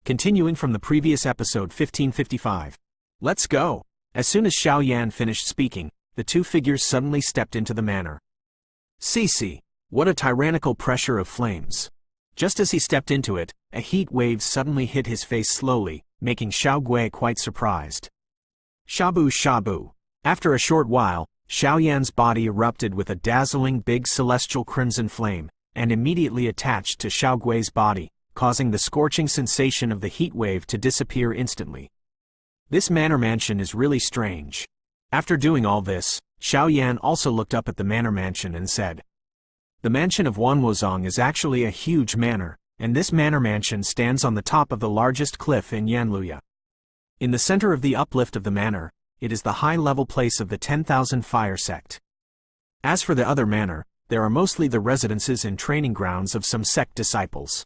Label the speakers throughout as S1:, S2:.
S1: Continuing from the previous episode 1555. Let's go! As soon as Xiao Yan finished speaking, the two figures suddenly stepped into the manor. See, what a tyrannical pressure of flames. Just as he stepped into it, a heat wave suddenly hit his face slowly, making Xiao Gui quite surprised. Shabu. After a short while, Xiao Yan's body erupted with a dazzling big celestial crimson flame, and immediately attached to Xiao Gui's body, causing the scorching sensation of the heat wave to disappear instantly. This manor mansion is really strange. After doing all this, Xiao Yan also looked up at the manor mansion and said, "The mansion of Wanwozong is actually a huge manor, and this manor mansion stands on the top of the largest cliff in Yanluya. In the center of the uplift of the manor, it is the high-level place of the 10,000 Fire sect. As for the other manor, there are mostly the residences and training grounds of some sect disciples.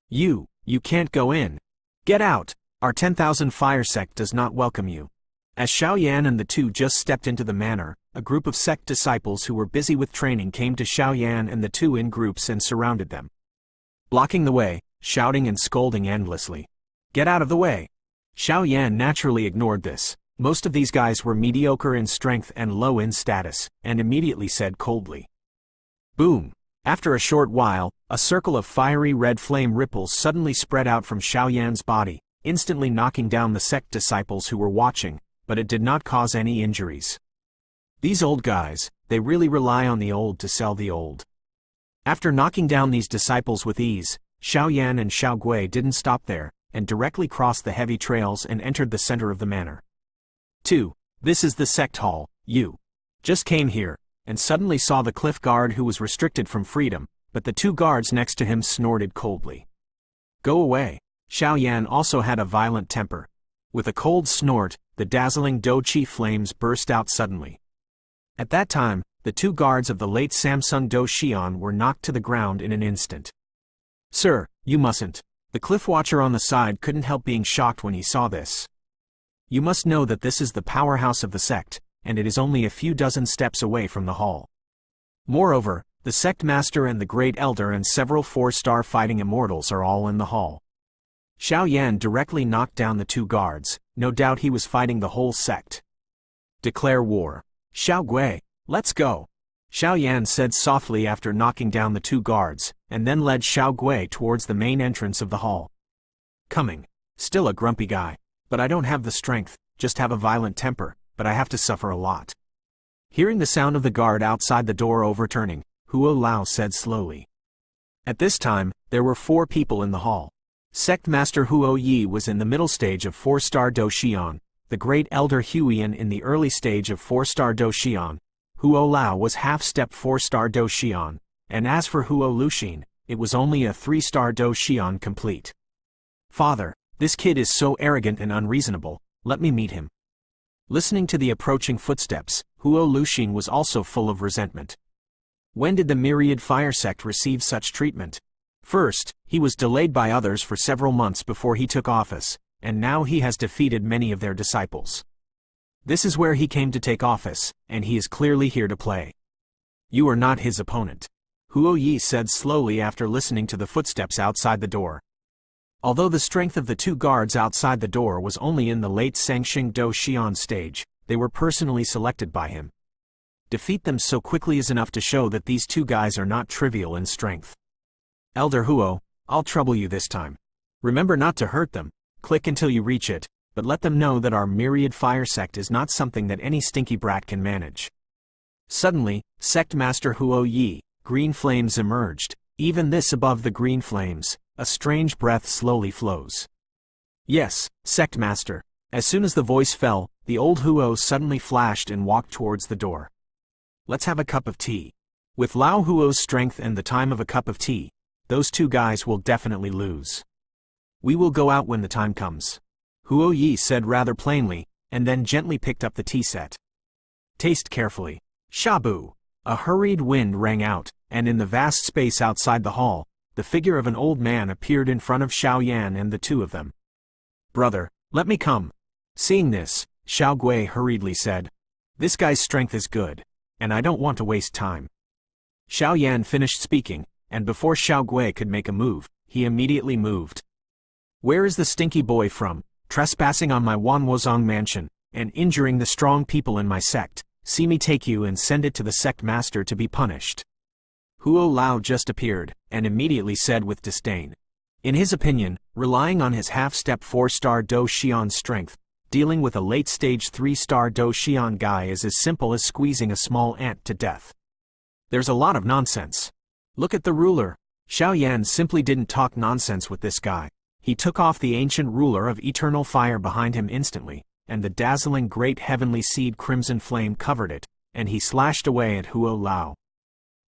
S1: You can't go in. Get out! Our 10,000 Fire sect does not welcome you." As Xiao Yan and the two just stepped into the manor, a group of sect disciples who were busy with training came to Xiao Yan and the two in groups and surrounded them, blocking the way, shouting and scolding endlessly. "Get out of the way!" Xiao Yan naturally ignored this. Most of these guys were mediocre in strength and low in status, and immediately said coldly. Boom! After a short while, a circle of fiery red flame ripples suddenly spread out from Xiao Yan's body, instantly knocking down the sect disciples who were watching, but it did not cause any injuries. These old guys, they really rely on the old to sell the old. After knocking down these disciples with ease, Xiao Yan and Xiao Gui didn't stop there, and directly crossed the heavy trails and entered the center of the manor. 2. This is the sect hall. You just came here, and suddenly saw the cliff guard who was restricted from freedom, but the two guards next to him snorted coldly. Go away! Xiao Yan also had a violent temper. With a cold snort, the dazzling Do Chi flames burst out suddenly. At that time, the two guards of the late Samsung Do Xian were knocked to the ground in an instant. Sir, you mustn't. The cliff watcher on the side couldn't help being shocked when he saw this. You must know that this is the powerhouse of the sect, and it is only a few dozen steps away from the hall. Moreover, the sect master and the great elder and several 4-star fighting immortals are all in the hall. Xiao Yan directly knocked down the two guards. No doubt he was fighting the whole sect. Declare war. Xiao Gui, let's go! Xiao Yan said softly after knocking down the two guards, and then led Xiao Gui towards the main entrance of the hall. Coming. Still a grumpy guy. But I don't have the strength, just have a violent temper, but I have to suffer a lot. Hearing the sound of the guard outside the door overturning, Huo Lao said slowly. At this time, there were 4 people in the hall. Sect Master Huo Yi was in the middle stage of 4-star Do Xian, the great elder Huiyan in the early stage of 4-star Do Xian. Huo Lao was half-step 4-star Do Xian, and as for Huo Luxin, it was only a 3-star Do Xian complete. Father, this kid is so arrogant and unreasonable, let me meet him. Listening to the approaching footsteps, Huo Luxin was also full of resentment. When did the Myriad Fire sect receive such treatment? First, he was delayed by others for several months before he took office, and now he has defeated many of their disciples. This is where he came to take office, and he is clearly here to play. You are not his opponent. Huo Yi said slowly after listening to the footsteps outside the door. Although the strength of the two guards outside the door was only in the late Sangxing Do Xian stage, they were personally selected by him. Defeat them so quickly is enough to show that these two guys are not trivial in strength. Elder Huo, I'll trouble you this time. Remember not to hurt them, click until you reach it, but let them know that our Myriad Fire sect is not something that any stinky brat can manage. Suddenly, Sect Master Huo Yi, green flames emerged. Even this above the green flames, a strange breath slowly flows. Yes, Sect Master. As soon as the voice fell, the old Huo suddenly flashed and walked towards the door. Let's have a cup of tea. With Lao Huo's strength and the time of a cup of tea, those two guys will definitely lose. We will go out when the time comes. Huo Yi said rather plainly, and then gently picked up the tea set. Taste carefully. Shabu! A hurried wind rang out, and in the vast space outside the hall, the figure of an old man appeared in front of Xiao Yan and the two of them. Brother, let me come. Seeing this, Xiao Gui hurriedly said, This guy's strength is good, and I don't want to waste time. Xiao Yan finished speaking, and before Xiao Gui could make a move, he immediately moved. Where is the stinky boy from, trespassing on my Wanwozong mansion, and injuring the strong people in my sect? See me take you and send it to the sect master to be punished." Huo Lao just appeared, and immediately said with disdain. In his opinion, relying on his half-step 4-star Do Xian strength, dealing with a late-stage 3-star Do Xian guy is as simple as squeezing a small ant to death. There's a lot of nonsense. Look at the ruler. Xiao Yan simply didn't talk nonsense with this guy. He took off the ancient ruler of eternal fire behind him instantly, and the dazzling great heavenly seed crimson flame covered it, and he slashed away at Huo Lao.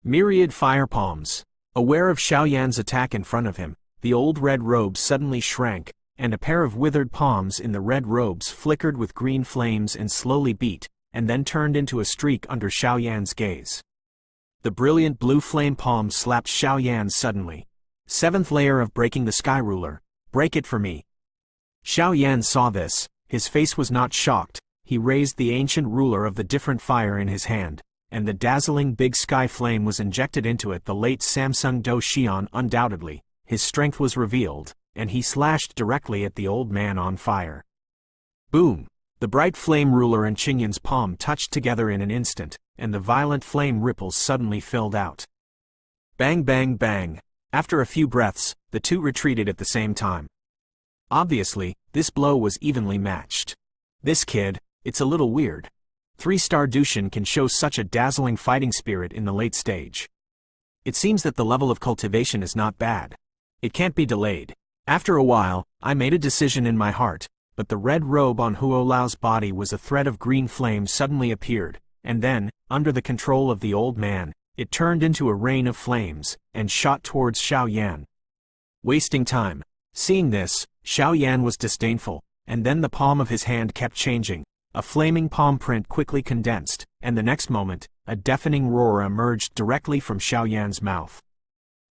S1: Myriad fire palms. Aware of Xiao Yan's attack in front of him, the old red robes suddenly shrank, and a pair of withered palms in the red robes flickered with green flames and slowly beat, and then turned into a streak under Xiao Yan's gaze. The brilliant blue flame palm slapped Xiao Yan suddenly. Seventh layer of breaking the sky ruler. Break it for me. Xiao Yan saw this. His face was not shocked. He raised the ancient ruler of the different fire in his hand, and the dazzling big sky flame was injected into it. The late Samsung Do Xian undoubtedly. His strength was revealed, and he slashed directly at the old man on fire. Boom! The bright flame ruler and Qingyan's palm touched together in an instant, and the violent flame ripples suddenly filled out. Bang bang bang! After a few breaths, the two retreated at the same time. Obviously, this blow was evenly matched. This kid, it's a little weird. 3-star Dushan can show such a dazzling fighting spirit in the late stage. It seems that the level of cultivation is not bad. It can't be delayed. After a while, I made a decision in my heart, but the red robe on Huo Lao's body was a thread of green flame suddenly appeared, and then, under the control of the old man, it turned into a rain of flames, and shot towards Xiao Yan. Wasting time. Seeing this, Xiao Yan was disdainful, and then the palm of his hand kept changing. A flaming palm print quickly condensed, and the next moment, a deafening roar emerged directly from Xiao Yan's mouth.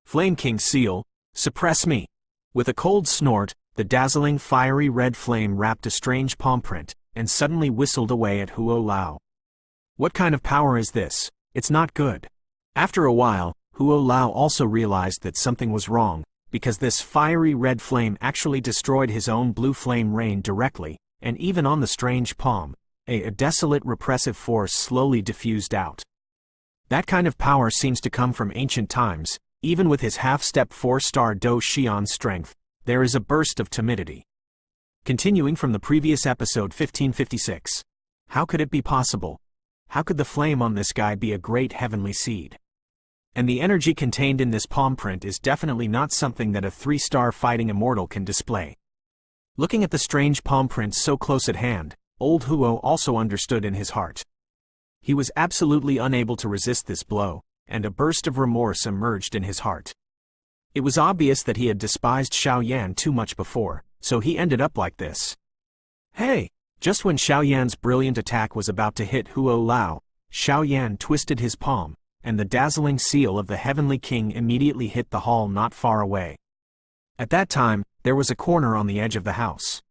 S1: Flame King Seal, suppress me! With a cold snort, the dazzling fiery red flame wrapped a strange palm print, and suddenly whistled away at Huo Lao. What kind of power is this? It's not good. After a while, Huo Lao also realized that something was wrong, because this fiery red flame actually destroyed his own blue flame rain directly, and even on the strange palm, a desolate repressive force slowly diffused out. That kind of power seems to come from ancient times. Even with his half-step 4-star Do Xian strength, there is a burst of timidity. Continuing from the previous episode 1556. How could it be possible? How could the flame on this guy be a great heavenly seed? And the energy contained in this palm print is definitely not something that a 3-star fighting immortal can display. Looking at the strange palm print so close at hand, old Huo also understood in his heart. He was absolutely unable to resist this blow, and a burst of remorse emerged in his heart. It was obvious that he had despised Xiao Yan too much before, so he ended up like this. Hey! Just when Xiao Yan's brilliant attack was about to hit Huo Lao, Xiao Yan twisted his palm, and the dazzling seal of the Heavenly King immediately hit the hall not far away. At that time, there was a corner on the edge of the house.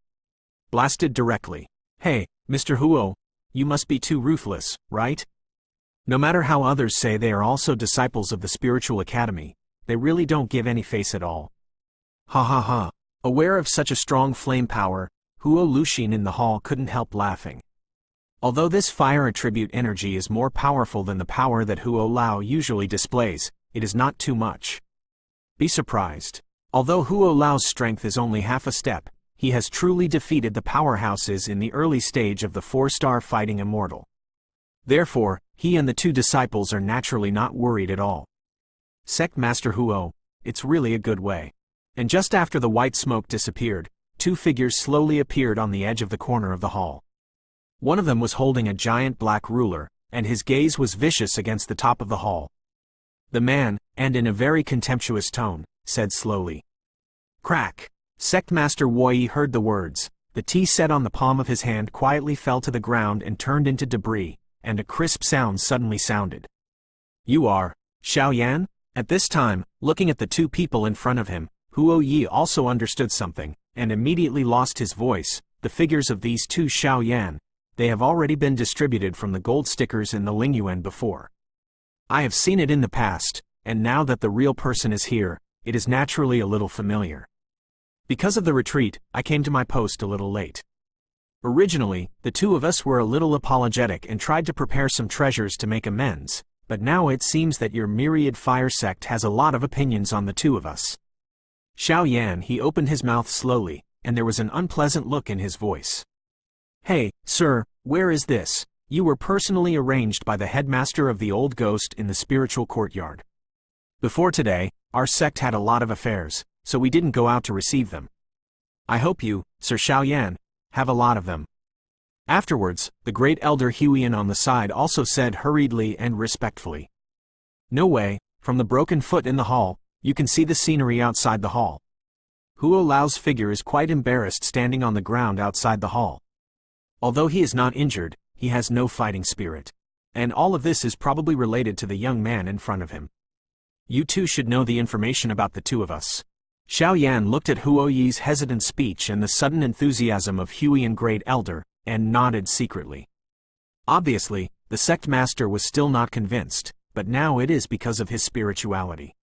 S1: Blasted directly. Hey, Mr. Huo, you must be too ruthless, right? No matter how others say they are also disciples of the spiritual academy, they really don't give any face at all. Ha ha ha. Aware of such a strong flame power, Huo Luxin in the hall couldn't help laughing. Although this fire attribute energy is more powerful than the power that Huo Lao usually displays, it is not too much. Be surprised. Although Huo Lao's strength is only half a step, he has truly defeated the powerhouses in the early stage of the 4-star fighting immortal. Therefore, he and the two disciples are naturally not worried at all. Sect Master Huo, it's really a good way. And just after the white smoke disappeared, two figures slowly appeared on the edge of the corner of the hall. One of them was holding a giant black ruler, and his gaze was vicious against the top of the hall. The man, and in a very contemptuous tone, said slowly. Crack! Sect Master Woi heard the words. The tea set on the palm of his hand quietly fell to the ground and turned into debris, and a crisp sound suddenly sounded. You are Xiao Yan? At this time, looking at the two people in front of him, Huo Yi also understood something, and immediately lost his voice. The figures of these two Xiao Yan, they have already been distributed from the gold stickers in the Lingyuan before. I have seen it in the past, and now that the real person is here, it is naturally a little familiar. Because of the retreat, I came to my post a little late. Originally, the two of us were a little apologetic and tried to prepare some treasures to make amends, but now it seems that your myriad fire sect has a lot of opinions on the two of us. Xiao Yan, he opened his mouth slowly, and there was an unpleasant look in his voice. Hey, sir, where is this? You were personally arranged by the headmaster of the old ghost in the spiritual courtyard. Before today, our sect had a lot of affairs, so we didn't go out to receive them. I hope you, Sir Xiao Yan, have a lot of them. Afterwards, the great elder Huiyan on the side also said hurriedly and respectfully. No way, from the broken foot in the hall, you can see the scenery outside the hall. Huo Lao's figure is quite embarrassed standing on the ground outside the hall. Although he is not injured, he has no fighting spirit. And all of this is probably related to the young man in front of him. You two should know the information about the two of us. Xiao Yan looked at Huo Yi's hesitant speech and the sudden enthusiasm of Huiyan Great Elder, and nodded secretly. Obviously, the sect master was still not convinced, but now it is because of his spirituality.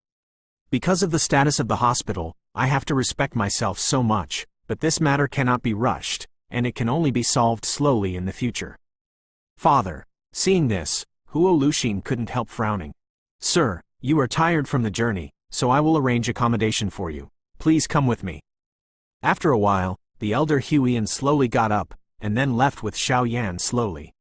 S1: Because of the status of the hospital, I have to respect myself so much, but this matter cannot be rushed, and it can only be solved slowly in the future. Father. Seeing this, Huo Luxin couldn't help frowning. Sir, you are tired from the journey, so I will arrange accommodation for you. Please come with me. After a while, the elder Huiyan slowly got up, and then left with Xiao Yan slowly.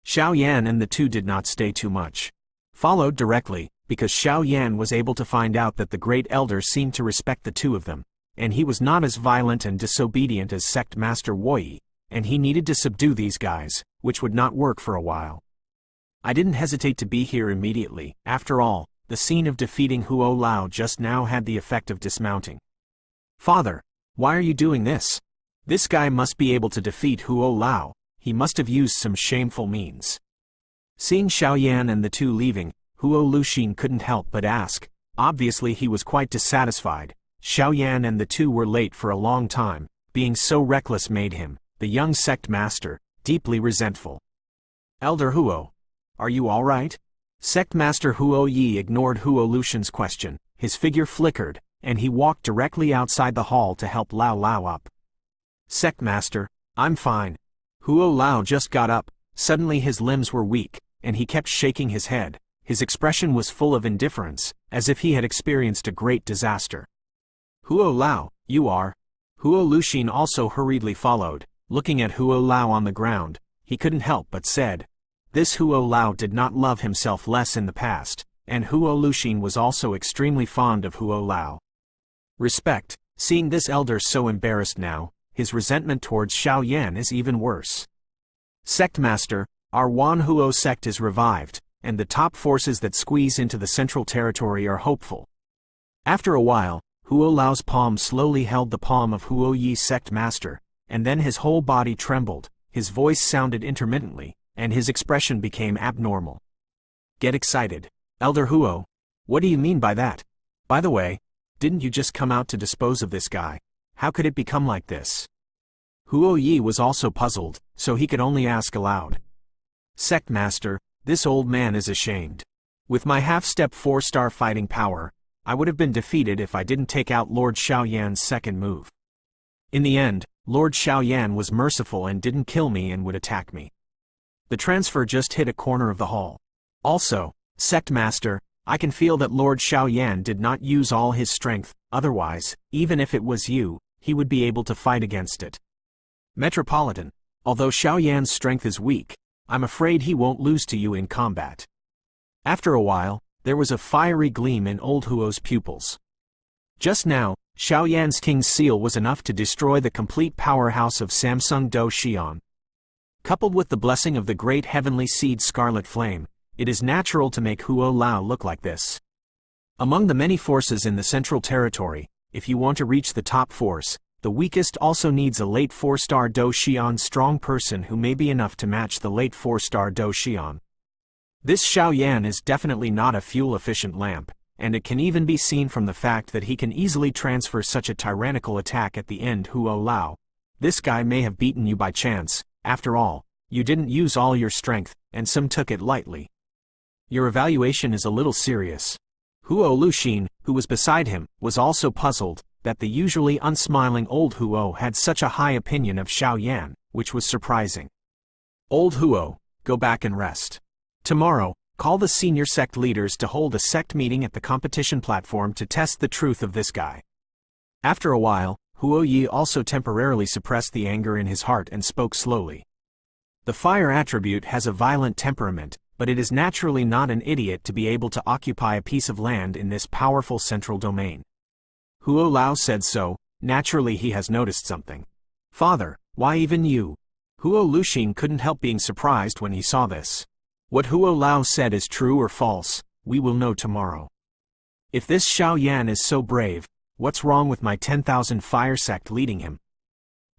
S1: Xiao Yan and the two did not stay too much. Followed directly, because Xiao Yan was able to find out that the great elder seemed to respect the two of them, and he was not as violent and disobedient as sect master Wei, and he needed to subdue these guys, which would not work for a while. I didn't hesitate to be here immediately. After all, the scene of defeating Huo Lao just now had the effect of dismounting. Father, why are you doing this? This guy must be able to defeat Huo Lao. He must have used some shameful means. Seeing Xiao Yan and the two leaving, Huo Luxin couldn't help but ask. Obviously he was quite dissatisfied. Xiao Yan and the two were late for a long time. Being so reckless made him, the young sect master, deeply resentful. Elder Huo, are you all right? Sect master Huo Yi ignored Huo Luxin's question. His figure flickered, and he walked directly outside the hall to help Lao Lao up. Sect master, I'm fine. Huo Lao just got up. Suddenly his limbs were weak, and he kept shaking his head. His expression was full of indifference, as if he had experienced a great disaster. Huo Lao, you are. Huo Luxin also hurriedly followed, looking at Huo Lao on the ground. He couldn't help but said. This Huo Lao did not love himself less in the past, and Huo Luxin was also extremely fond of Huo Lao. Respect. Seeing this elder so embarrassed now, his resentment towards Xiao Yan is even worse. Sect master, our Wan Huo sect is revived, and the top forces that squeeze into the central territory are hopeful. After a while, Huo Lao's palm slowly held the palm of Huo Yi's sect master, and then his whole body trembled, his voice sounded intermittently, and his expression became abnormal. Get excited. Elder Huo. What do you mean by that? By the way, didn't you just come out to dispose of this guy? How could it become like this? Huo Yi was also puzzled, so he could only ask aloud. Sect master, this old man is ashamed. With my half-step 4-star fighting power, I would have been defeated if I didn't take out Lord Xiao Yan's second move. In the end, Lord Xiao Yan was merciful and didn't kill me and would attack me. The transfer just hit a corner of the hall. Also, Sect Master, I can feel that Lord Xiao Yan did not use all his strength, otherwise, even if it was you, he would be able to fight against it. Metropolitan, although Xiao Yan's strength is weak, I'm afraid he won't lose to you in combat. After a while, there was a fiery gleam in old Huo's pupils. Just now, Xiao Yan's king's seal was enough to destroy the complete powerhouse of Samsung Do Xian. Coupled with the blessing of the great heavenly seed Scarlet Flame, it is natural to make Huo Lao look like this. Among the many forces in the Central Territory, if you want to reach the top force, the weakest also needs a late 4-star Do Xian strong person who may be enough to match the late 4-star Do Xian. This Xiao Yan is definitely not a fuel-efficient lamp, and it can even be seen from the fact that he can easily transfer such a tyrannical attack at the end. Huo Lao. This guy may have beaten you by chance. After all, you didn't use all your strength, and some took it lightly. Your evaluation is a little serious. Huo Luxin, who was beside him, was also puzzled, that the usually unsmiling old Huo had such a high opinion of Xiao Yan, which was surprising. Old Huo, go back and rest. Tomorrow, call the senior sect leaders to hold a sect meeting at the competition platform to test the truth of this guy. After a while, Huo Yi also temporarily suppressed the anger in his heart and spoke slowly. The fire attribute has a violent temperament, but it is naturally not an idiot to be able to occupy a piece of land in this powerful central domain. Huo Lao said so. Naturally he has noticed something. Father, why even you? Huo Luxing couldn't help being surprised when he saw this. What Huo Lao said is true or false, we will know tomorrow. If this Xiao Yan is so brave, what's wrong with my 10,000 fire sect leading him?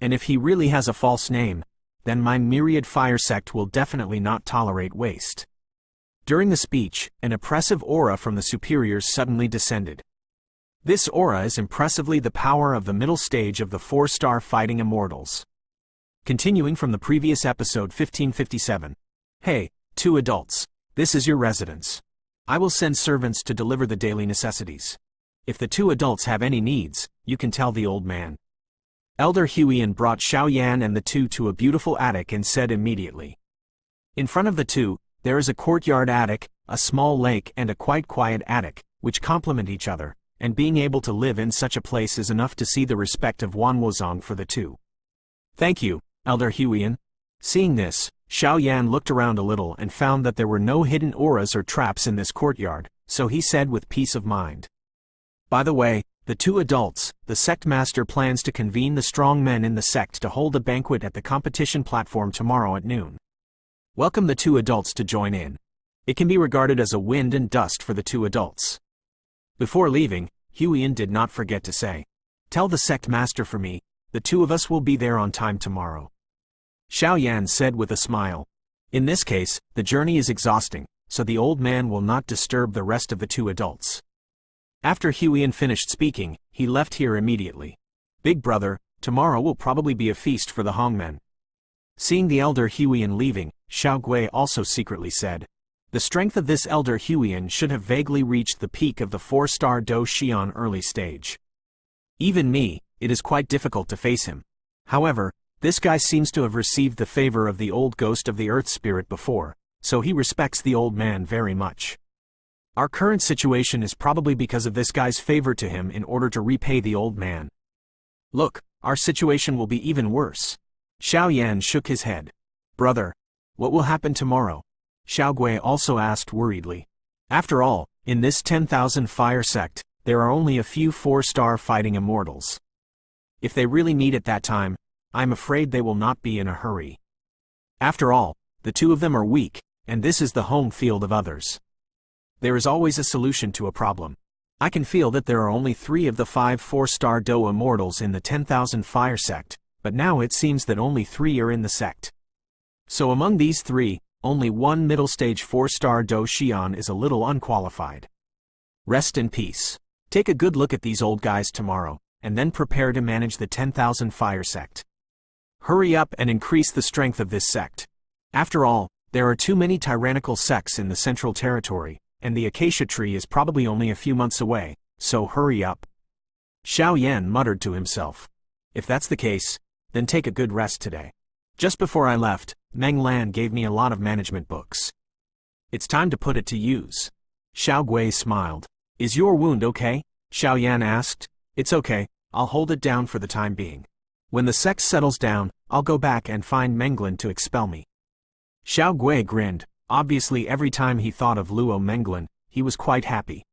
S1: And if he really has a false name, then my myriad fire sect will definitely not tolerate waste. During the speech, an oppressive aura from the superiors suddenly descended. This aura is impressively the power of the middle stage of the 4-star fighting immortals. Continuing from the previous episode 1557. Hey, 2 adults, this is your residence. I will send servants to deliver the daily necessities. If the 2 adults have any needs, you can tell the old man. Elder Huiyan brought Xiao Yan and the 2 to a beautiful attic and said immediately. In front of the 2, there is a courtyard attic, a small lake and a quite quiet attic, which complement each other, and being able to live in such a place is enough to see the respect of Wan Wuzong for the 2. Thank you, Elder Huiyan. Seeing this, Xiao Yan looked around a little and found that there were no hidden auras or traps in this courtyard, so he said with peace of mind. By the way, the 2 adults, the sect master plans to convene the strong men in the sect to hold a banquet at the competition platform tomorrow at noon. Welcome the 2 adults to join in. It can be regarded as a wind and dust for the 2 adults. Before leaving, Huiyan did not forget to say, tell the sect master for me, the 2 of us will be there on time tomorrow. Xiao Yan said with a smile. In this case, the journey is exhausting, so the old man will not disturb the rest of the 2 adults. After Huiyan finished speaking, he left here immediately. Big brother, tomorrow will probably be a feast for the Hongmen. Seeing the elder Huiyan leaving, Xiao Gui also secretly said, the strength of this elder Huiyan should have vaguely reached the peak of the 4-star Do Xian early stage. Even me, it is quite difficult to face him. However, this guy seems to have received the favor of the old ghost of the earth spirit before, so he respects the old man very much. Our current situation is probably because of this guy's favor to him in order to repay the old man. Look, our situation will be even worse. Xiao Yan shook his head. Brother, what will happen tomorrow? Xiao Gui also asked worriedly. After all, in this 10,000 fire sect, there are only a few 4-star fighting immortals. If they really meet at that time, I'm afraid they will not be in a hurry. After all, the 2 of them are weak, and this is the home field of others. There is always a solution to a problem. I can feel that there are only 3 of the 5 4-star Do immortals in the 10,000 fire sect, but now it seems that only 3 are in the sect. So among these 3, only 1 middle stage 4-star Do Xian is a little unqualified. Rest in peace. Take a good look at these old guys tomorrow, and then prepare to manage the 10,000 fire sect. Hurry up and increase the strength of this sect. After all, there are too many tyrannical sects in the central territory, and the acacia tree is probably only a few months away, so hurry up. Xiao Yan muttered to himself. If that's the case, then take a good rest today. Just before I left, Meng Lan gave me a lot of management books. It's time to put it to use. Xiao Gui smiled. Is your wound okay? Xiao Yan asked. It's okay, I'll hold it down for the time being. When the sect settles down, I'll go back and find Menglan to expel me. Xiao Gui grinned. Obviously every time he thought of Luo Menglan, he was quite happy.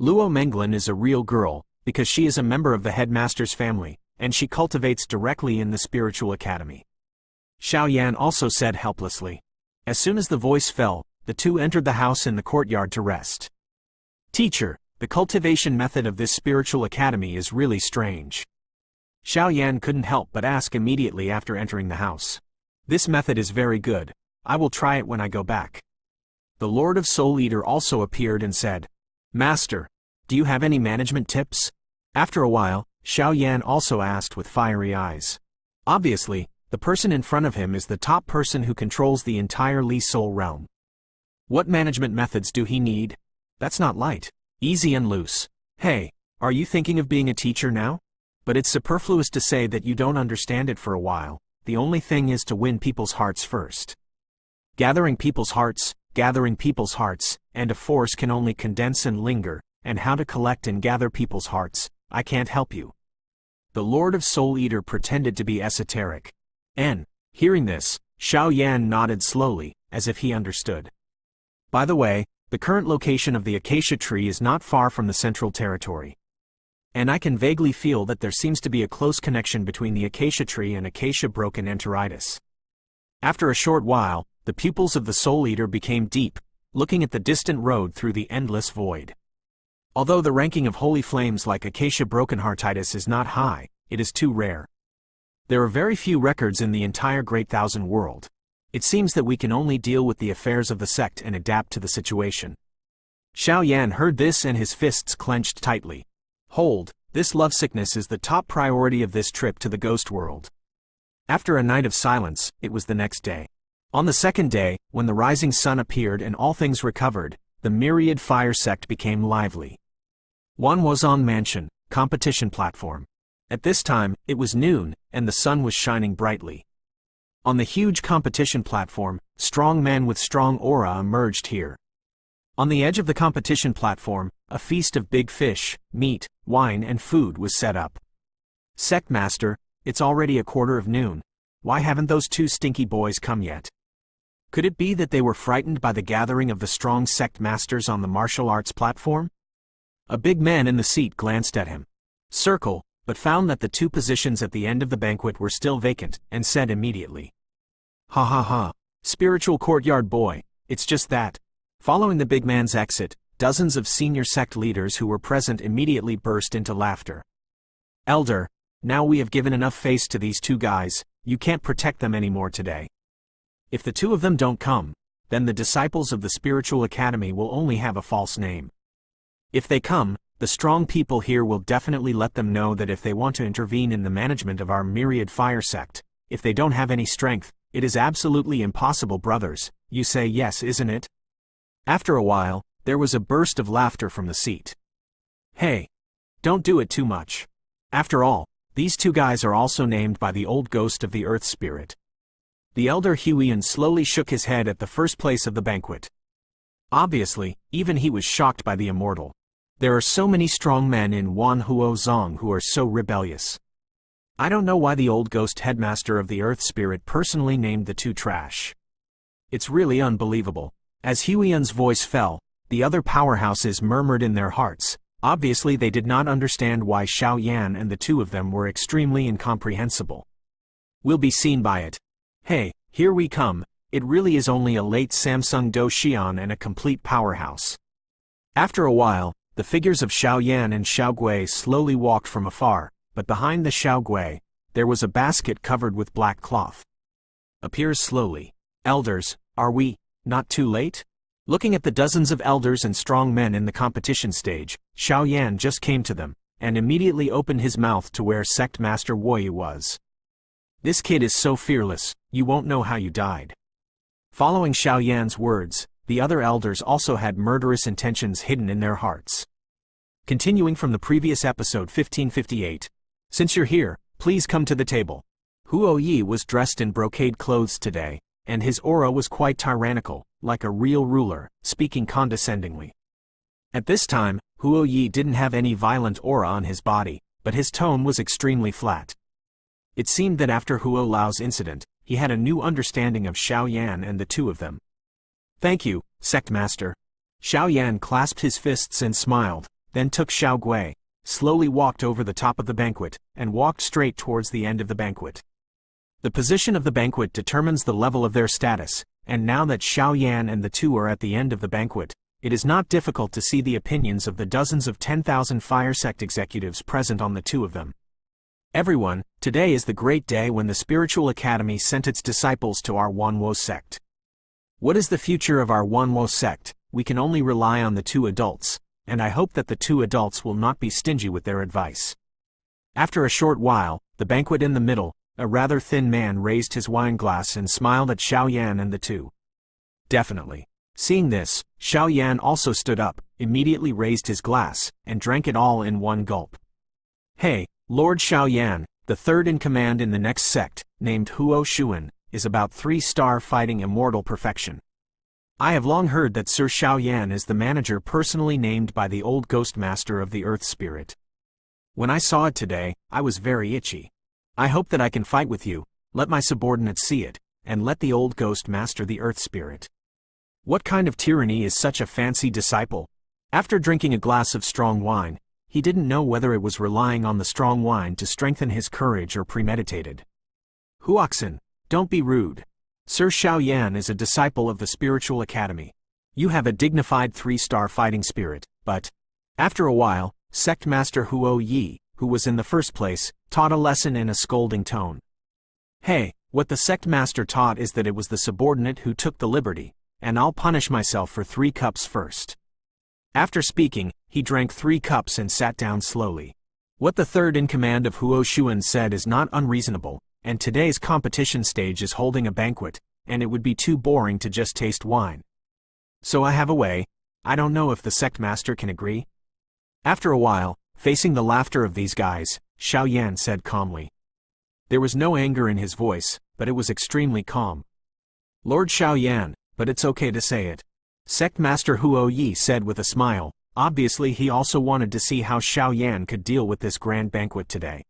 S1: Luo Menglan is a real girl, because she is a member of the headmaster's family, and she cultivates directly in the spiritual academy. Xiao Yan also said helplessly. As soon as the voice fell, the 2 entered the house in the courtyard to rest. Teacher, the cultivation method of this spiritual academy is really strange. Xiao Yan couldn't help but ask immediately after entering the house. This method is very good. I will try it when I go back. The Lord of Soul Eater also appeared and said, Master, do you have any management tips? After a while, Xiao Yan also asked with fiery eyes. Obviously, the person in front of him is the top person who controls the entire Li Soul realm. What management methods do he need? That's not light, easy and loose. Hey, Are you thinking of being a teacher now? But it's superfluous to say that you don't understand it for a while. The only thing is to win people's hearts first. Gathering people's hearts, and a force can only condense and linger, and how to collect and gather people's hearts, I can't help you. The Lord of Soul Eater pretended to be esoteric. And, hearing this, Xiao Yan nodded slowly, as if he understood. By the way, the current location of the acacia tree is not far from the Central Territory. And I can vaguely feel that there seems to be a close connection between the acacia tree and acacia broken enteritis. After a short while, the pupils of the Soul Eater became deep, looking at the distant road through the endless void. Although the ranking of holy flames like acacia brokenheartitis is not high, it is too rare. There are very few records in the entire Great Thousand world. It seems that we can only deal with the affairs of the sect and adapt to the situation. Xiao Yan heard this and his fists clenched tightly. Hold, this lovesickness is the top priority of this trip to the ghost world. After a night of silence, it was the next day. On the second day, when the rising sun appeared and all things recovered, the myriad fire sect became lively. Wanwozong Mansion, competition platform. At this time, it was noon, and the sun was shining brightly. On the huge competition platform, strong men with strong aura emerged here. On the edge of the competition platform, a feast of big fish, meat, wine and food was set up. Sect Master, it's already noon. Why haven't those two stinky boys come yet? Could it be that they were frightened by the gathering of the strong sect masters on the martial arts platform? A big man in the seat glanced at him. Circle, but found that the two positions at the end of the banquet were still vacant, and said immediately. Ha ha ha, spiritual courtyard boy, it's just that. Following the big man's exit, dozens of senior sect leaders who were present immediately burst into laughter. Elder, now we have given enough face to these two guys, you can't protect them anymore today. If the two of them don't come, then the disciples of the Spiritual Academy will only have a false name. If they come, the strong people here will definitely let them know that if they want to intervene in the management of our myriad fire sect, if they don't have any strength, it is absolutely impossible, brothers. You say yes, isn't it? After a while, there was a burst of laughter from the seat. Hey, don't do it too much. After all, these two guys are also named by the old ghost of the earth spirit. The elder Huiyan slowly shook his head at the first place of the banquet. Obviously, even he was shocked by the immortal. There are so many strong men in Wanhuozong who are so rebellious. I don't know why the old ghost headmaster of the earth spirit personally named the two trash. It's really unbelievable. As Huiyan's voice fell, the other powerhouses murmured in their hearts. Obviously they did not understand why Xiao Yan and the two of them were extremely incomprehensible. We'll be seen by it. Hey, here we come. It really is only a late Samsung Do Xian and a complete powerhouse. After a while, the figures of Xiao Yan and Xiao Gui slowly walked from afar, but behind the Xiao Gui, there was a basket covered with black cloth. Appears slowly. Elders, are we not too late? Looking at the dozens of elders and strong men in the competition stage, Xiao Yan just came to them, and immediately opened his mouth to where Sect Master Woyu was. This kid is so fearless, you won't know how you died. Following Xiao Yan's words, the other elders also had murderous intentions hidden in their hearts. Continuing from the previous episode 1558. Since you're here, please come to the table. Huo Yi was dressed in brocade clothes today, and his aura was quite tyrannical, like a real ruler, speaking condescendingly. At this time, Huo Yi didn't have any violent aura on his body, but his tone was extremely flat. It seemed that after Huo Lao's incident, he had a new understanding of Xiao Yan and the two of them. Thank you, Sect Master. Xiao Yan clasped his fists and smiled, then took Xiao Gui, slowly walked over the top of the banquet, and walked straight towards the end of the banquet. The position of the banquet determines the level of their status, and now that Xiao Yan and the two are at the end of the banquet, it is not difficult to see the opinions of the dozens of 10,000 fire sect executives present on the two of them. Everyone, today is the great day when the Spiritual Academy sent its disciples to our Wanwo sect. What is the future of our Wanwo sect? We can only rely on the two adults, and I hope that the two adults will not be stingy with their advice. After a short while, the banquet in the middle, a rather thin man raised his wine glass and smiled at Xiao Yan and the two. Definitely. Seeing this, Xiao Yan also stood up, immediately raised his glass, and drank it all in one gulp. Hey, Lord Xiao Yan, the third in command in the next sect, named Huo Xuan, is about 3-star fighting immortal perfection. I have long heard that Sir Xiao Yan is the manager personally named by the old ghost master of the Earth Spirit. When I saw it today, I was very itchy. I hope that I can fight with you, let my subordinates see it, and let the old ghost master the Earth Spirit. What kind of tyranny is such a fancy disciple? After drinking a glass of strong wine, he didn't know whether it was relying on the strong wine to strengthen his courage or premeditated. Huoxin, don't be rude. Sir Xiao Yan is a disciple of the Spiritual Academy. You have a dignified 3-star fighting spirit, but... After a while, Sect Master Huo Yi, who was in the first place, taught a lesson in a scolding tone. Hey, what the Sect Master taught is that it was the subordinate who took the liberty, and I'll punish myself for 3 cups first. After speaking, he drank 3 cups and sat down slowly. What the third in command of Huo Xuan said is not unreasonable, and today's competition stage is holding a banquet, and it would be too boring to just taste wine. So I have a way. I don't know if the sect master can agree. After a while, facing the laughter of these guys, Xiao Yan said calmly. There was no anger in his voice, but it was extremely calm. Lord Xiao Yan, but it's okay to say it. Sect Master Huo Yi said with a smile. Obviously he also wanted to see how Xiao Yan could deal with this grand banquet today.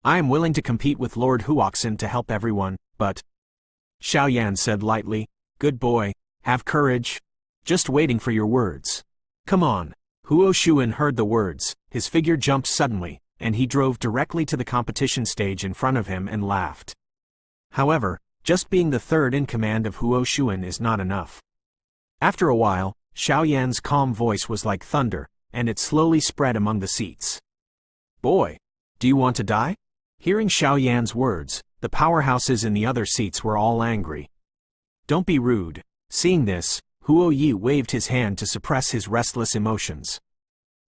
S1: I am willing to compete with Lord Huoxin to help everyone, but... Xiao Yan said lightly, good boy, have courage. Just waiting for your words. Come on. Huo Xuan heard the words, his figure jumped suddenly, and he drove directly to the competition stage in front of him and laughed. However, just being the third in command of Huo Xuan is not enough. After a while, Xiao Yan's calm voice was like thunder, and it slowly spread among the seats. Boy, do you want to die? Hearing Xiao Yan's words, the powerhouses in the other seats were all angry. Don't be rude. Seeing this, Huo Yi waved his hand to suppress his restless emotions.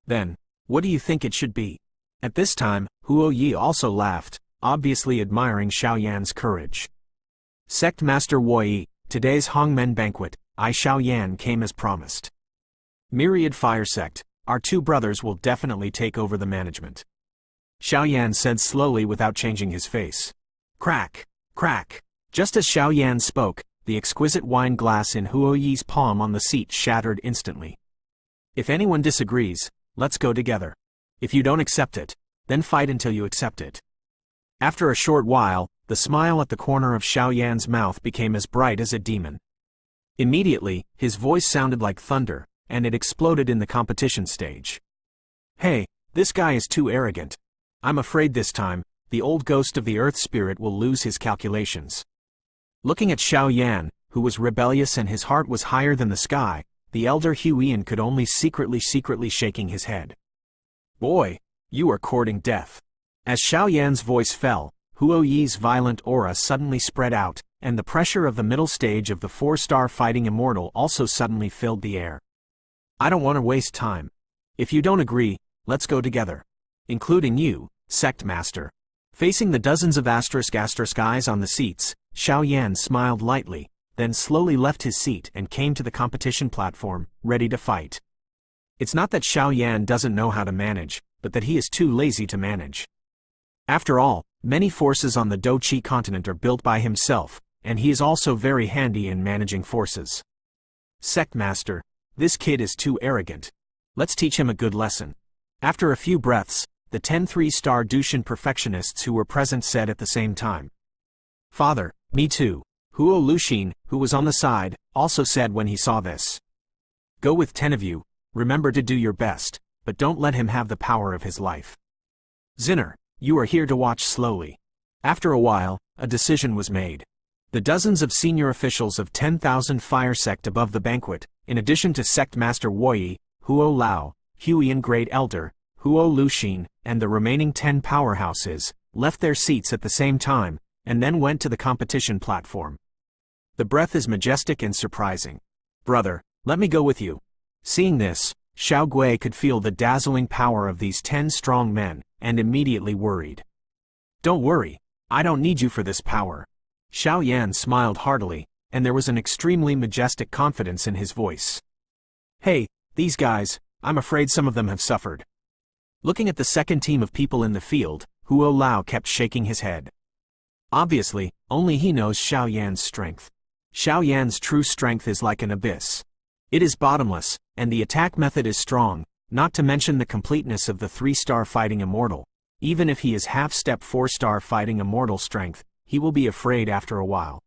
S1: Then, what do you think it should be? At this time, Huo Yi also laughed, obviously admiring Xiao Yan's courage. Sect Master Huo Yi, today's Hongmen Banquet, I Xiao Yan came as promised. Myriad Fire Sect, our 2 brothers will definitely take over the management. Xiao Yan said slowly without changing his face. Crack, crack. Just as Xiao Yan spoke, the exquisite wine glass in Huo Yi's palm on the seat shattered instantly. If anyone disagrees, let's go together. If you don't accept it, then fight until you accept it. After a short while, the smile at the corner of Xiao Yan's mouth became as bright as a demon. Immediately, his voice sounded like thunder, and it exploded in the competition stage. Hey, this guy is too arrogant. I'm afraid this time, the old ghost of the Earth Spirit will lose his calculations. Looking at Xiao Yan, who was rebellious and his heart was higher than the sky, the elder Huiyan could only secretly shaking his head. Boy, you are courting death. As Xiao Yan's voice fell, Huo Yi's violent aura suddenly spread out, and the pressure of the middle stage of the 4-star fighting immortal also suddenly filled the air. I don't want to waste time. If you don't agree, let's go together. Including you, Sect Master. Facing the dozens of asterisk eyes on the seats, Xiao Yan smiled lightly, then slowly left his seat and came to the competition platform, ready to fight. It's not that Xiao Yan doesn't know how to manage, but that he is too lazy to manage. After all, many forces on the Doqi continent are built by himself, and he is also very handy in managing forces. Sect Master, this kid is too arrogant. Let's teach him a good lesson. After a few breaths, the 10 3-star Dushan perfectionists who were present said at the same time. Father, me too. Huo Luxin, who was on the side, also said when he saw this. Go with 10 of you, remember to do your best, but don't let him have the power of his life. Zinner, you are here to watch slowly. After a while, a decision was made. The dozens of senior officials of 10,000 Fire Sect above the banquet, in addition to Sect Master Huoyi, Huo Lao, Huiyan Great Elder, Huo Luxin, and the remaining 10 powerhouses, left their seats at the same time, and then went to the competition platform. The breath is majestic and surprising. Brother, let me go with you. Seeing this, Xiao Gui could feel the dazzling power of these 10 strong men, and immediately worried. Don't worry, I don't need you for this power. Xiao Yan smiled heartily, and there was an extremely majestic confidence in his voice. Hey, these guys, I'm afraid some of them have suffered. Looking at the second team of people in the field, Huo Lao kept shaking his head. Obviously, only he knows Xiao Yan's strength. Xiao Yan's true strength is like an abyss. It is bottomless, and the attack method is strong, not to mention the completeness of the 3-star fighting immortal. Even if he is half-step 4-star fighting immortal strength, he will be afraid after a while.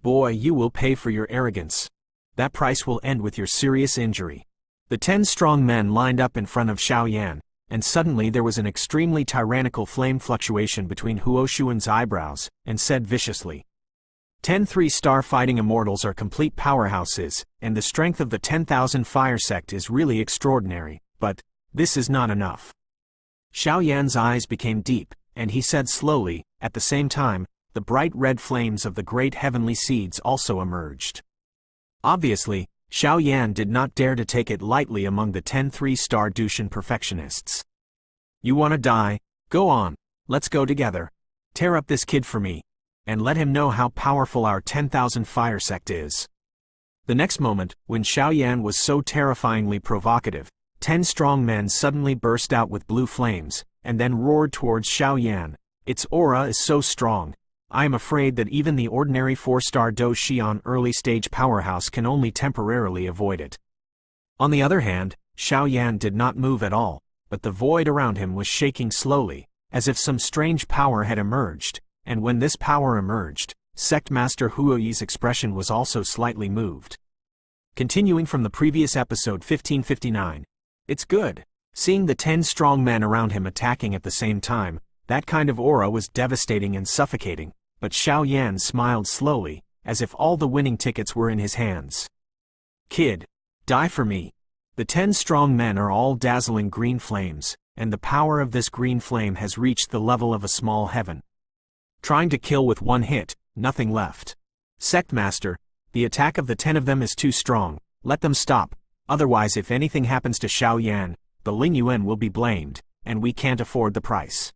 S1: Boy, you will pay for your arrogance. That price will end with your serious injury. The 10 strong men lined up in front of Xiao Yan, and suddenly there was an extremely tyrannical flame fluctuation between Huo Xuan's eyebrows, and said viciously, 10 3-star fighting immortals are complete powerhouses, and the strength of the 10,000 fire sect is really extraordinary, but this is not enough. Xiao Yan's eyes became deep, and he said slowly, at the same time, the bright red flames of the great heavenly seeds also emerged. Obviously, Xiao Yan did not dare to take it lightly among the 10 3-star Dushan perfectionists. You want to die? Go on, let's go together. Tear up this kid for me, and let him know how powerful our 10,000 fire sect is. The next moment, when Xiao Yan was so terrifyingly provocative, 10 strong men suddenly burst out with blue flames, and then roared towards Xiao Yan. Its aura is so strong, I am afraid that even the ordinary 4-star Do Xian early-stage powerhouse can only temporarily avoid it. On the other hand, Xiao Yan did not move at all, but the void around him was shaking slowly, as if some strange power had emerged, and when this power emerged, Sect Master Huo Yi's expression was also slightly moved. Continuing from the previous episode 1559. It's good. Seeing the 10 strong men around him attacking at the same time, that kind of aura was devastating and suffocating, but Xiao Yan smiled slowly, as if all the winning tickets were in his hands. Kid, die for me. The 10 strong men are all dazzling green flames, and the power of this green flame has reached the level of a small heaven. Trying to kill with one hit, nothing left. Sect Master, the attack of the 10 of them is too strong, let them stop, otherwise if anything happens to Xiao Yan, the Ling Yuan will be blamed, and we can't afford the price.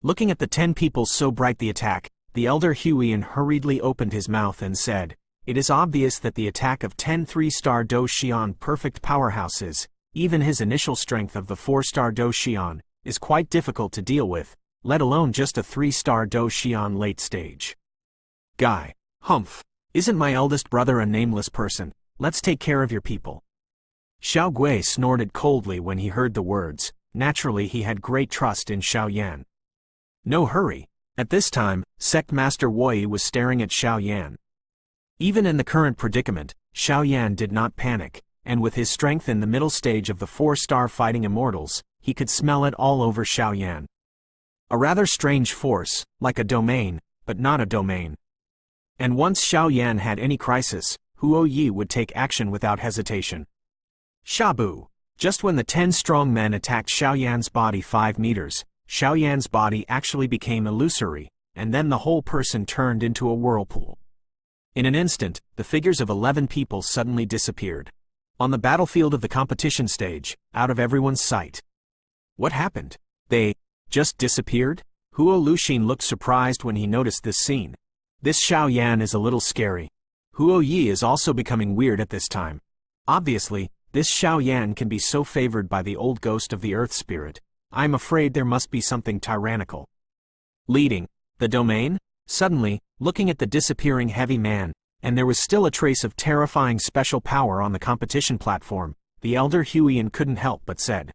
S1: Looking at the 10 people so bright the attack, the elder Huiyan hurriedly opened his mouth and said, it is obvious that the attack of 10 3-star Do Xian perfect powerhouses, even his initial strength of the 4-star Do Xian, is quite difficult to deal with, let alone just a 3-star Do Xian late stage. Guy, humph, isn't my eldest brother a nameless person? Let's take care of your people. Xiao Gui snorted coldly when he heard the words. Naturally he had great trust in Xiao Yan. No hurry. At this time, Sect Master Wei was staring at Xiao Yan. Even in the current predicament, Xiao Yan did not panic, and with his strength in the middle stage of the 4-star fighting immortals, he could smell it all over Xiao Yan. A rather strange force, like a domain, but not a domain. And once Xiao Yan had any crisis, Huo Yi would take action without hesitation. Shabu! Just when the 10 strong men attacked Xiao Yan's body 5 meters, Xiao Yan's body actually became illusory, and then the whole person turned into a whirlpool. In an instant, the figures of 11 people suddenly disappeared. On the battlefield of the competition stage, out of everyone's sight. What happened? They just disappeared? Huo Luxin looked surprised when he noticed this scene. This Xiao Yan is a little scary. Huo Yi is also becoming weird at this time. Obviously, this Xiao Yan can be so favored by the old ghost of the earth spirit. I'm afraid there must be something tyrannical. Leading the domain? Suddenly, looking at the disappearing heavy man, and there was still a trace of terrifying special power on the competition platform, the elder Huiyan couldn't help but said.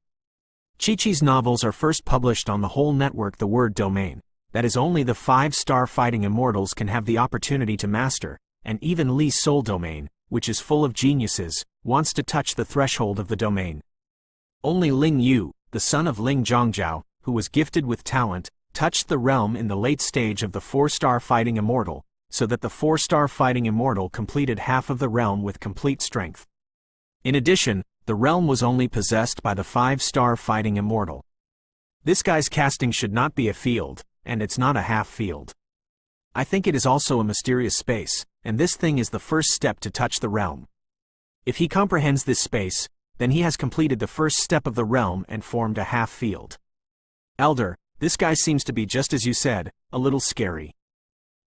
S1: Chi-Chi's novels are first published on the whole network the word domain. That is only the 5-star fighting immortals can have the opportunity to master, and even Li's soul domain, which is full of geniuses, wants to touch the threshold of the domain. Only Ling Yu, the son of Ling Zhongjiao, who was gifted with talent, touched the realm in the late stage of the 4-star fighting immortal, so that the 4-star fighting immortal completed half of the realm with complete strength. In addition, the realm was only possessed by the 5-star fighting immortal. This guy's casting should not be a field, and it's not a half field. I think it is also a mysterious space, and this thing is the first step to touch the realm. If he comprehends this space, then he has completed the first step of the realm and formed a half field. Elder, this guy seems to be just as you said, a little scary.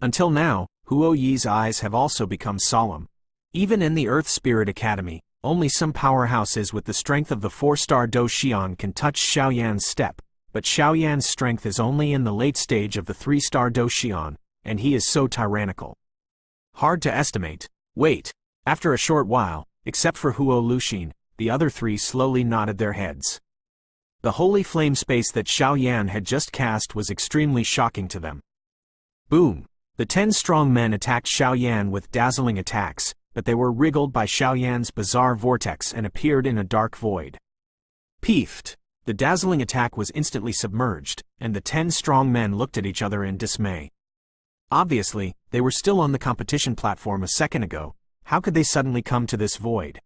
S1: Until now, Huo Yi's eyes have also become solemn. Even in the Earth Spirit Academy, only some powerhouses with the strength of the 4-star Do Xian can touch Xiaoyan's step, but Xiaoyan's strength is only in the late stage of the 3-star Do Xian, and he is so tyrannical. Hard to estimate. Wait. After a short while, except for Huo Luxin, the other three slowly nodded their heads. The holy flame space that Xiaoyan had just cast was extremely shocking to them. Boom! The 10 strong men attacked Xiaoyan with dazzling attacks, but they were wriggled by Xiaoyan's bizarre vortex and appeared in a dark void. Peefed! The dazzling attack was instantly submerged, and the 10 strong men looked at each other in dismay. Obviously, they were still on the competition platform a second ago. How could they suddenly come to this void?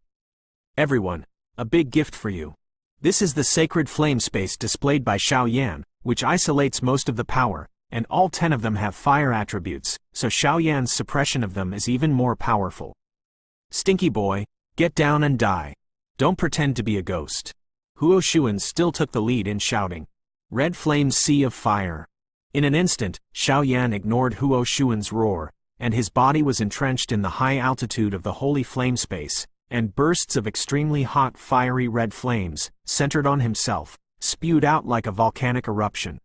S1: Everyone, a big gift for you. This is the sacred flame space displayed by Xiaoyan, which isolates most of the power, and all 10 of them have fire attributes, so Xiaoyan's suppression of them is even more powerful. Stinky boy, get down and die. Don't pretend to be a ghost. Huo Xuan still took the lead in shouting, "Red flames sea of fire." In an instant, Xiaoyan ignored Huo Xuan's roar, and his body was entrenched in the high altitude of the holy flame space, and bursts of extremely hot fiery red flames, centered on himself, spewed out like a volcanic eruption.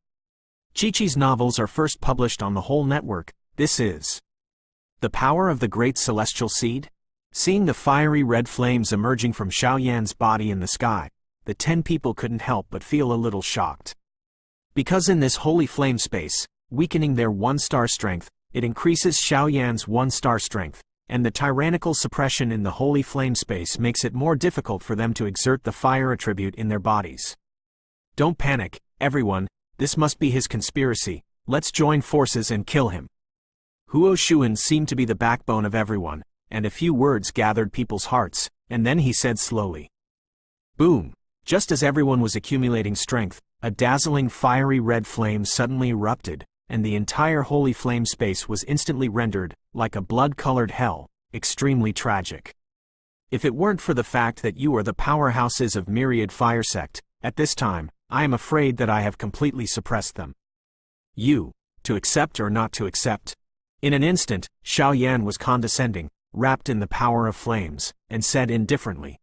S1: Chi-Chi's novels are first published on the whole network. This is the power of the great celestial seed? Seeing the fiery red flames emerging from Xiaoyan's body in the sky, the 10 people couldn't help but feel a little shocked. Because in this holy flame space, weakening their 1-star strength, it increases Xiaoyan's 1-star strength, and the tyrannical suppression in the holy flame space makes it more difficult for them to exert the fire attribute in their bodies. Don't panic, everyone, this must be his conspiracy. Let's join forces and kill him. Huo Xuan seemed to be the backbone of everyone, and a few words gathered people's hearts, and then he said slowly. Boom! Just as everyone was accumulating strength, a dazzling fiery red flame suddenly erupted, and the entire holy flame space was instantly rendered, like a blood-colored hell, extremely tragic. If it weren't for the fact that you are the powerhouses of Myriad Fire Sect, at this time, I am afraid that I have completely suppressed them. You, to accept or not to accept? In an instant, Xiaoyan was condescending, wrapped in the power of flames, and said indifferently.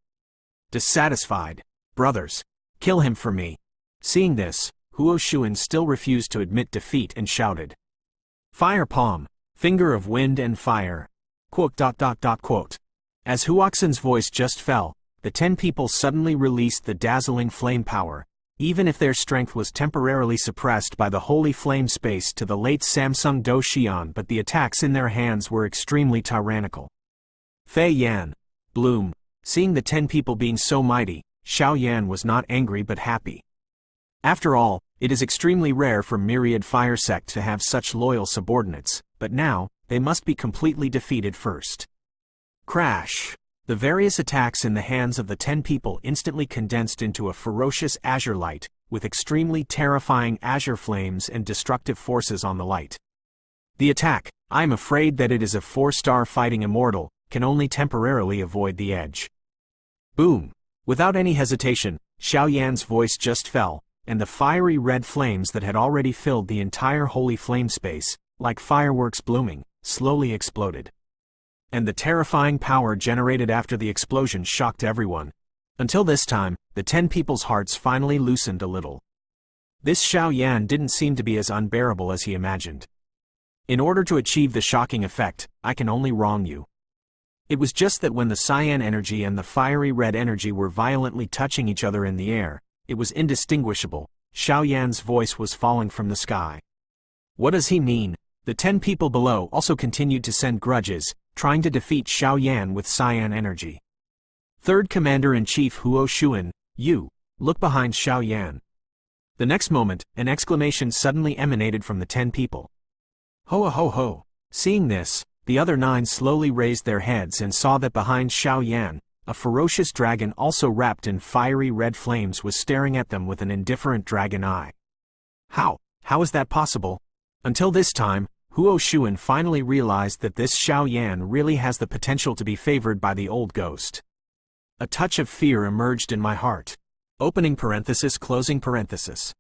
S1: Dissatisfied. Brothers, kill him for me. Seeing this, Huo Xuan still refused to admit defeat and shouted. Fire palm, finger of wind and fire. Quote. As Huoxin's voice just fell, the 10 people suddenly released the dazzling flame power, even if their strength was temporarily suppressed by the holy flame space to the late Samsung Do Xian, but the attacks in their hands were extremely tyrannical. Fei Yan. Bloom. Seeing the 10 people being so mighty, Xiaoyan was not angry but happy. After all, it is extremely rare for Myriad Fire Sect to have such loyal subordinates, but now, they must be completely defeated first. Crash! The various attacks in the hands of the 10 people instantly condensed into a ferocious azure light, with extremely terrifying azure flames and destructive forces on the light. The attack, I am afraid that it is a 4-star fighting immortal, can only temporarily avoid the edge. Boom! Without any hesitation, Xiaoyan's voice just fell, and the fiery red flames that had already filled the entire holy flame space, like fireworks blooming, slowly exploded. And the terrifying power generated after the explosion shocked everyone. Until this time, the 10 people's hearts finally loosened a little. This Xiaoyan didn't seem to be as unbearable as he imagined. In order to achieve the shocking effect, I can only wrong you. It was just that when the cyan energy and the fiery red energy were violently touching each other in the air, it was indistinguishable. Xiaoyan's voice was falling from the sky. What does he mean? The 10 people below also continued to send grudges, trying to defeat Xiaoyan with cyan energy. Third Commander-in-Chief Huo Xuan, you, look behind Xiaoyan. The next moment, an exclamation suddenly emanated from the 10 people. Ho ho ho! Seeing this, the other 9 slowly raised their heads and saw that behind Xiaoyan, a ferocious dragon also wrapped in fiery red flames was staring at them with an indifferent dragon eye. How is that possible? Until this time, Huo Xuan finally realized that this Xiaoyan really has the potential to be favored by the old ghost. A touch of fear emerged in my heart. Opening parenthesis, closing parenthesis.